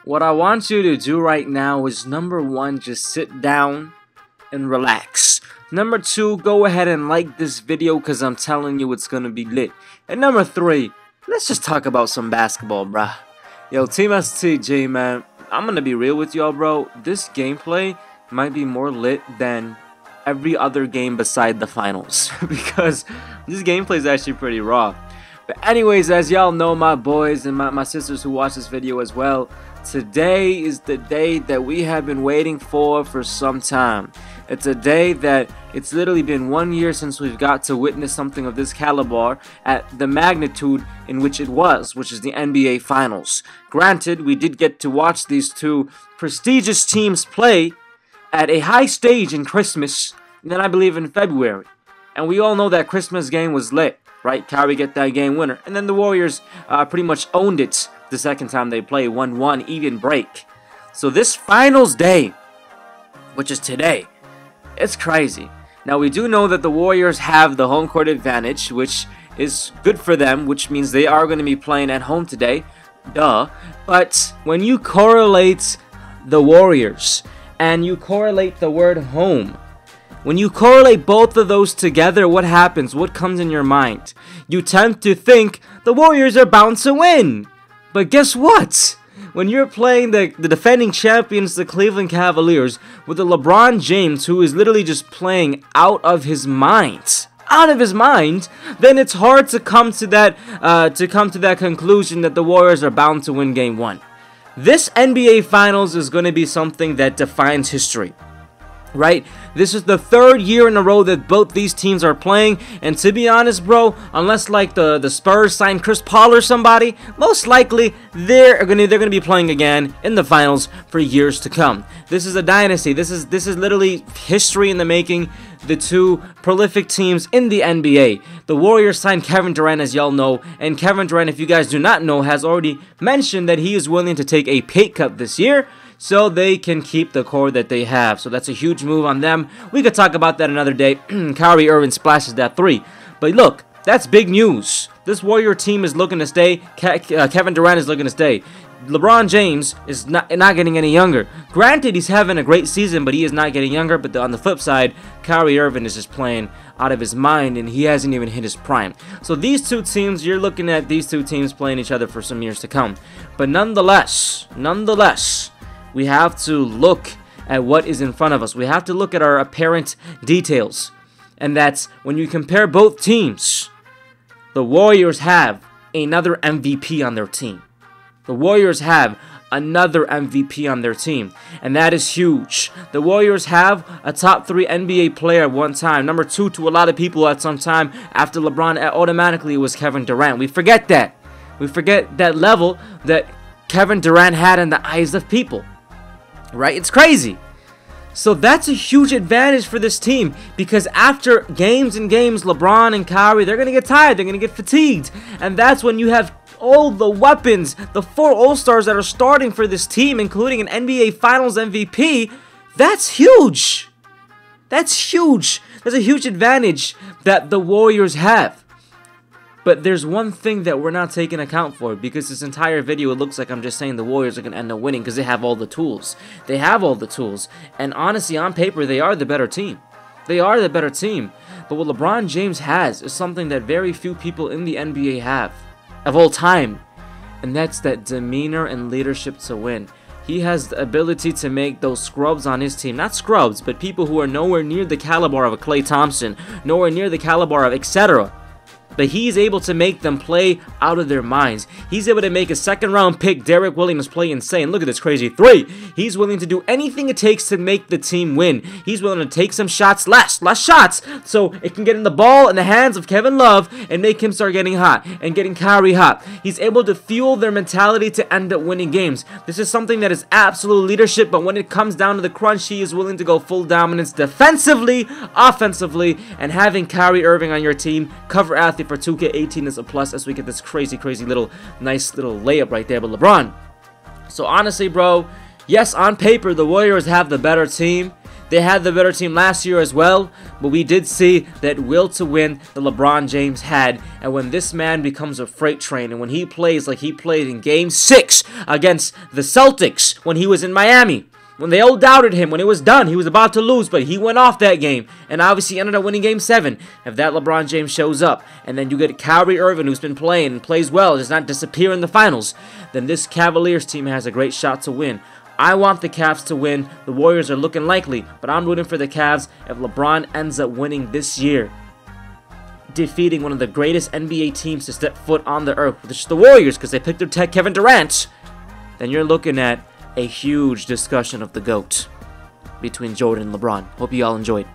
What I want you to do right now is number 1, just sit down and relax. Number 2, go ahead and like this video because I'm telling you it's gonna be lit. And number 3, let's just talk about some basketball, bruh. Yo, TheRealSTG, man, I'm gonna be real with y'all, bro. This gameplay might be more lit than every other game beside the finals because this gameplay is actually pretty raw. But anyways, as y'all know, my boys and my sisters who watch this video as well, today is the day that we have been waiting for some time. It's a day that it's literally been 1 year since we've got to witness something of this caliber at the magnitude in which it was, which is the NBA Finals. Granted, we did get to watch these two prestigious teams play at a high stage in Christmas, and then I believe in February. And we all know that Christmas game was lit, right? Kyrie get that game winner. And then the Warriors pretty much owned it the second time they played, 1-1, even break. So this finals day, which is today, it's crazy. Now we do know that the Warriors have the home court advantage, which is good for them, which means they are going to be playing at home today. Duh. But when you correlate the Warriors and you correlate the word home, when you correlate both of those together, what happens? What comes in your mind? You tend to think the Warriors are bound to win. But guess what? When you're playing the defending champions, the Cleveland Cavaliers, with the LeBron James, who is literally just playing out of his mind, then it's hard to come to that conclusion that the Warriors are bound to win Game 1. This NBA Finals is going to be something that defines history. Right? This is the 3rd year in a row that both these teams are playing, and to be honest, bro, unless like the Spurs sign Chris Paul or somebody, most likely they're gonna be playing again in the finals for years to come. This is a dynasty. This is literally history in the making. The two prolific teams in the NBA. The Warriors signed Kevin Durant, as y'all know, and Kevin Durant, if you guys do not know, has already mentioned that he is willing to take a pay cut this year so they can keep the core that they have. So that's a huge move on them. We could talk about that another day. Kyrie Irving splashes that 3. But look, that's big news. This Warrior team is looking to stay. Kevin Durant is looking to stay. LeBron James is not getting any younger. Granted, he's having a great season, but he is not getting younger. But on the flip side, Kyrie Irving is just playing out of his mind, and he hasn't even hit his prime. So these two teams, you're looking at these two teams playing each other for some years to come. But nonetheless, we have to look at what is in front of us. We have to look at our apparent details. And that's when you compare both teams, the Warriors have another MVP on their team. The Warriors have another MVP on their team, and that is huge. The Warriors have a top 3 NBA player at one time. Number 2 to a lot of people at some time after LeBron, automatically it was Kevin Durant. We forget that. We forget that level that Kevin Durant had in the eyes of people. Right? It's crazy. So that's a huge advantage for this team, because after games and games, LeBron and Kyrie, they're going to get tired. They're going to get fatigued. And that's when you have all the weapons, the 4 All-Stars that are starting for this team, including an NBA Finals MVP. That's huge. That's huge. There's a huge advantage that the Warriors have. But there's one thing that we're not taking account for, because this entire video, it looks like I'm just saying the Warriors are going to end up winning because they have all the tools. They have all the tools. And honestly, on paper, they are the better team. They are the better team. But what LeBron James has is something that very few people in the NBA have of all time. And that's that demeanor and leadership to win. He has the ability to make those scrubs on his team, not scrubs, but people who are nowhere near the caliber of a Klay Thompson, nowhere near the caliber of etc. But he's able to make them play out of their minds. He's able to make a 2nd round pick, Derek Williams, play insane. Look at this crazy 3. He's willing to do anything it takes to make the team win. He's willing to take some shots, less shots, so it can get in the ball in the hands of Kevin Love and make him start getting hot and getting Kyrie hot. He's able to fuel their mentality to end up winning games. This is something that is absolute leadership, but when it comes down to the crunch, he is willing to go full dominance defensively, offensively, and having Kyrie Irving on your team, cover athlete for 2K18 is a plus, as we get this crazy little nice little layup right there. But LeBron, so honestly, bro, yes, on paper the Warriors have the better team. They had the better team last year as well, but we did see that will to win that LeBron James had. And when this man becomes a freight train, and when he plays like he played in Game 6 against the Celtics when he was in Miami, when they all doubted him, when it was done, he was about to lose, but he went off that game, and obviously ended up winning Game 7. If that LeBron James shows up, and then you get Kyrie Irving, who's been playing and plays well, does not disappear in the finals, then this Cavaliers team has a great shot to win. I want the Cavs to win. The Warriors are looking likely, but I'm rooting for the Cavs if LeBron ends up winning this year, defeating one of the greatest NBA teams to step foot on the earth, which is the Warriors, because they picked up Kevin Durant. Then you're looking at a huge discussion of the GOAT between Jordan and LeBron. Hope you all enjoyed.